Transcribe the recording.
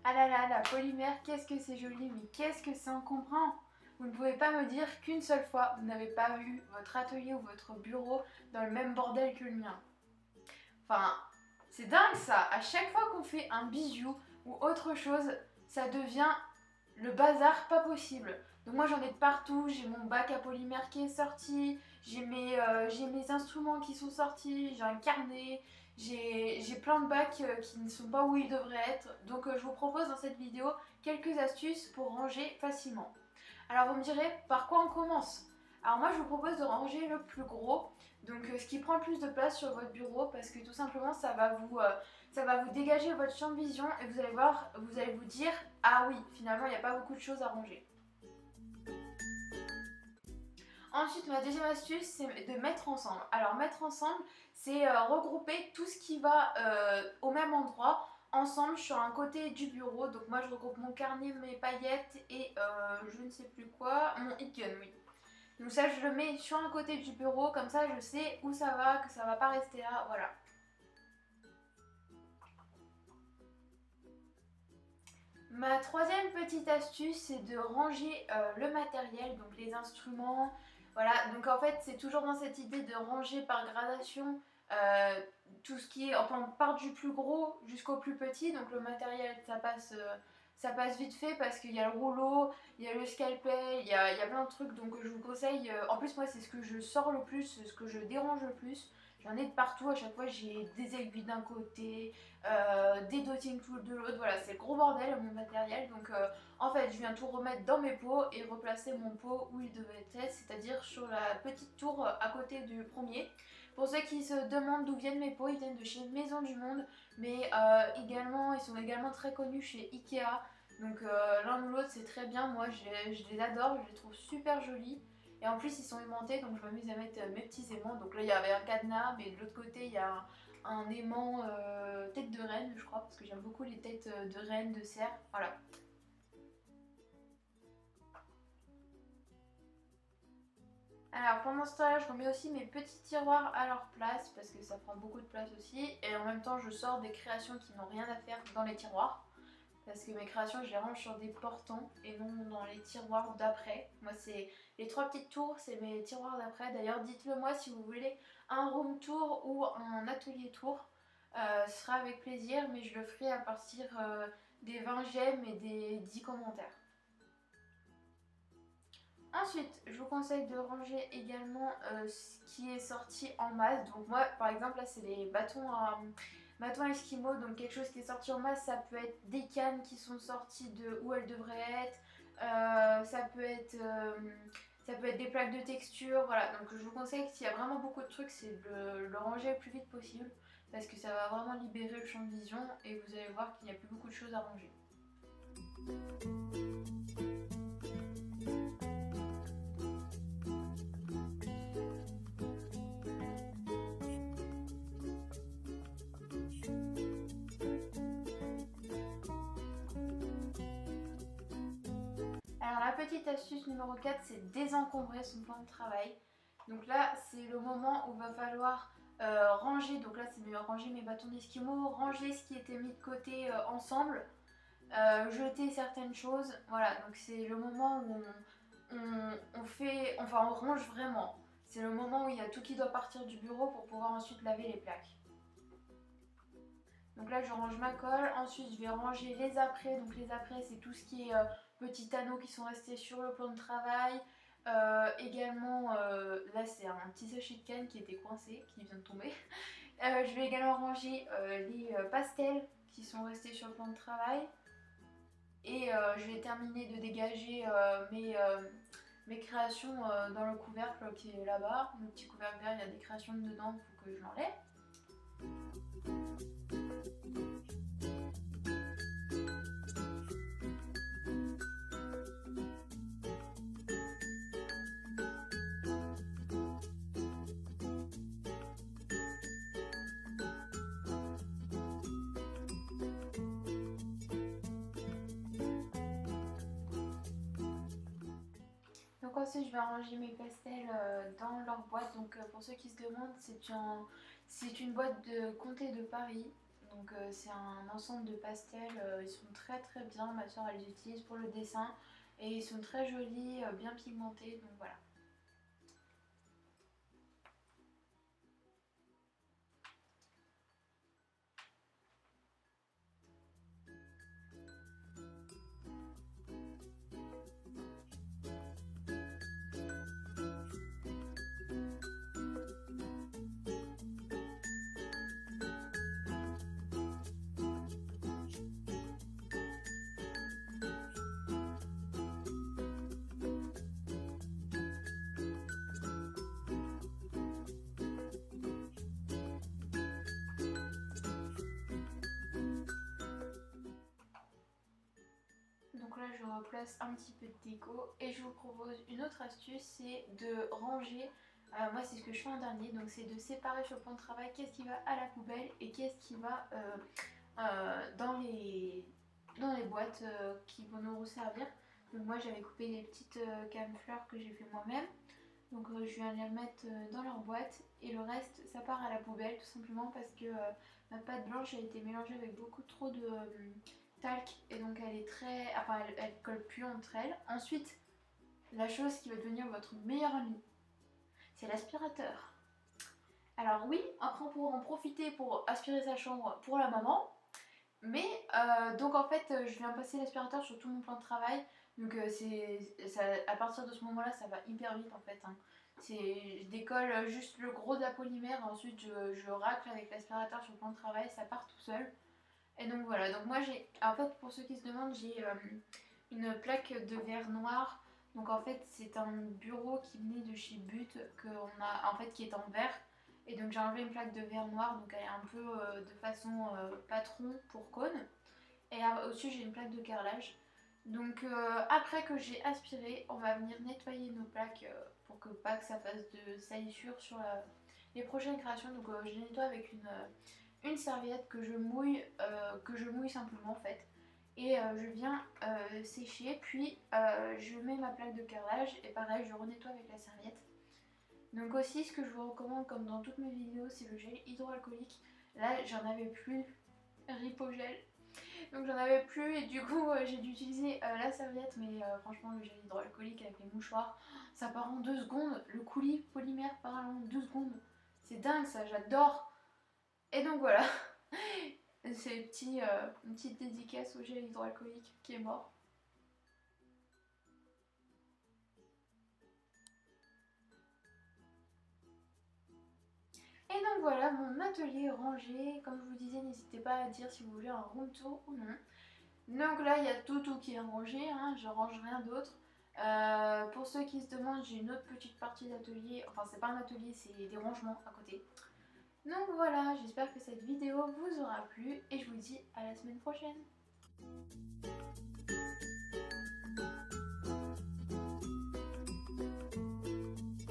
Ah là là, la polymère, qu'est-ce que c'est joli, mais qu'est-ce que c'est encombrant! Vous ne pouvez pas me dire qu'une seule fois, vous n'avez pas vu votre atelier ou votre bureau dans le même bordel que le mien. Enfin, c'est dingue ça! À chaque fois qu'on fait un bijou ou autre chose, ça devient le bazar pas possible. Donc moi j'en ai de partout, j'ai mon bac à polymère qui est sorti, j'ai mes instruments qui sont sortis, j'ai un carnet, j'ai plein de bacs qui ne sont pas où ils devraient être. Donc je vous propose dans cette vidéo quelques astuces pour ranger facilement. Alors vous me direz par quoi on commence? Alors moi je vous propose de ranger le plus gros, donc ce qui prend le plus de place sur votre bureau parce que tout simplement ça va vous dégager votre champ de vision et vous allez voir, vous allez vous dire ah oui finalement il n'y a pas beaucoup de choses à ranger. Ensuite, ma deuxième astuce, c'est de mettre ensemble. Alors, mettre ensemble, c'est regrouper tout ce qui va au même endroit, ensemble sur un côté du bureau. Donc, moi, je regroupe mon carnet, mes paillettes et je ne sais plus quoi, mon heat gun, oui. Donc, ça, je le mets sur un côté du bureau, comme ça, je sais où ça va, que ça va pas rester là, voilà. Ma troisième petite astuce, c'est de ranger le matériel, donc les instruments. Voilà, donc en fait, c'est toujours dans cette idée de ranger par gradation euh, tout ce qui est, enfin, on part du plus gros jusqu'au plus petit. Donc le matériel, ça passe vite fait parce qu'il y a le rouleau, il y a le scalpel, il y a plein de trucs. Donc je vous conseille, en plus moi c'est ce que je sors le plus, ce que je dérange le plus. J'en ai de partout, à chaque fois j'ai des aiguilles d'un côté, des dotting tools de l'autre, voilà c'est le gros bordel mon matériel donc en fait je viens tout remettre dans mes pots et replacer mon pot où il devait être, c'est-à-dire sur la petite tour à côté du premier. Pour ceux qui se demandent d'où viennent mes pots, ils viennent de chez Maison du Monde mais également ils sont également très connus chez Ikea donc l'un ou l'autre c'est très bien, moi je les adore, je les trouve super jolis. Et en plus ils sont aimantés donc je m'amuse à mettre mes petits aimants. Donc là il y avait un cadenas mais de l'autre côté il y a un aimant tête de reine je crois parce que j'aime beaucoup les têtes de reine, de cerf, voilà. Alors pendant ce temps là je remets aussi mes petits tiroirs à leur place parce que ça prend beaucoup de place aussi. Et en même temps je sors des créations qui n'ont rien à faire dans les tiroirs. Parce que mes créations, je les range sur des portants et non dans les tiroirs d'après. Moi, c'est les trois petites tours, c'est mes tiroirs d'après. D'ailleurs, dites-le moi si vous voulez un room tour ou un atelier tour. Ce sera avec plaisir, mais je le ferai à partir des 20 j'aime et des 10 commentaires. Ensuite, je vous conseille de ranger également ce qui est sorti en masse. Donc moi, par exemple, là, c'est les bâtons Eskimo. Donc quelque chose qui est sorti en masse, ça peut être des cannes qui sont sorties de où elles devraient être. Ça peut être des plaques de texture. Voilà, donc je vous conseille que s'il y a vraiment beaucoup de trucs, c'est de le ranger le plus vite possible. Parce que ça va vraiment libérer le champ de vision et vous allez voir qu'il n'y a plus beaucoup de choses à ranger. Alors la petite astuce numéro 4, c'est désencombrer son plan de travail. Donc là, c'est le moment où il va falloir ranger, donc là c'est ranger mes bâtons d'esquimaux, ranger ce qui était mis de côté ensemble, jeter certaines choses. Voilà, donc c'est le moment où on fait, enfin on range vraiment. C'est le moment où il y a tout qui doit partir du bureau pour pouvoir ensuite laver les plaques. Donc là je range ma colle, ensuite je vais ranger les apprêts. Donc les apprêts c'est tout ce qui est petits anneaux qui sont restés sur le plan de travail. Également, là c'est un petit sachet de canne qui était coincé, qui vient de tomber. Je vais également ranger les pastels qui sont restés sur le plan de travail. Et je vais terminer de dégager mes créations dans le couvercle qui est là-bas. Le petit couvercle vert, il y a des créations dedans, il faut que je l'enlève. Donc ensuite je vais ranger mes pastels dans leur boîte. Donc pour ceux qui se demandent, c'est une boîte de Comté de Paris. Donc c'est un ensemble de pastels, ils sont très très bien, ma soeur elle les utilise pour le dessin et ils sont très jolis, bien pigmentés, donc voilà. Donc là je replace un petit peu de déco et je vous propose une autre astuce, c'est de ranger, moi c'est ce que je fais en dernier, donc c'est de séparer sur le plan de travail qu'est-ce qui va à la poubelle et qu'est-ce qui va dans les boîtes qui vont nous resservir. Donc moi j'avais coupé les petites cannes fleurs que j'ai fait moi-même, donc je viens les remettre dans leur boîte et le reste ça part à la poubelle tout simplement parce que ma pâte blanche a été mélangée avec beaucoup trop de talc et donc elle est très, enfin elle colle plus entre elles. Ensuite la chose qui va devenir votre meilleur ami, c'est l'aspirateur. Alors oui, après on pourra en profiter pour aspirer sa chambre pour la maman, mais donc en fait je viens passer l'aspirateur sur tout mon plan de travail, donc à partir de ce moment là ça va hyper vite en fait, hein. Je décolle juste le gros de la polymère, ensuite je racle avec l'aspirateur sur le plan de travail, ça part tout seul. Et donc voilà, donc moi j'ai, en fait pour ceux qui se demandent, j'ai une plaque de verre noir. Donc en fait c'est un bureau qui venait de chez But, en fait, qui est en verre. Et donc j'ai enlevé une plaque de verre noir, donc elle est un peu de façon patron pour cône. Et au-dessus j'ai une plaque de carrelage. Donc après que j'ai aspiré, on va venir nettoyer nos plaques pour que pas que ça fasse de salissure sur les prochaines créations. Donc je les nettoie avec une serviette que je mouille simplement en fait. Et je viens sécher, puis je mets ma plaque de carrelage et pareil je renettoie avec la serviette. Donc aussi ce que je vous recommande comme dans toutes mes vidéos, c'est le gel hydroalcoolique. Là j'en avais plus, Ripogel. Donc j'en avais plus et du coup j'ai dû utiliser la serviette, mais franchement le gel hydroalcoolique avec les mouchoirs, ça part en 2 secondes. Le coulis polymère part en 2 secondes. C'est dingue ça, j'adore. Et donc voilà, c'est une petite dédicace au gel hydroalcoolique qui est mort. Et donc voilà, mon atelier est rangé. Comme je vous disais, n'hésitez pas à dire si vous voulez un room tour ou non. Donc là, il y a tout qui est rangé, hein, je range rien d'autre. Pour ceux qui se demandent, j'ai une autre petite partie d'atelier. Enfin, c'est pas un atelier, c'est des rangements à côté. Donc voilà, j'espère que cette vidéo vous aura plu et je vous dis à la semaine prochaine.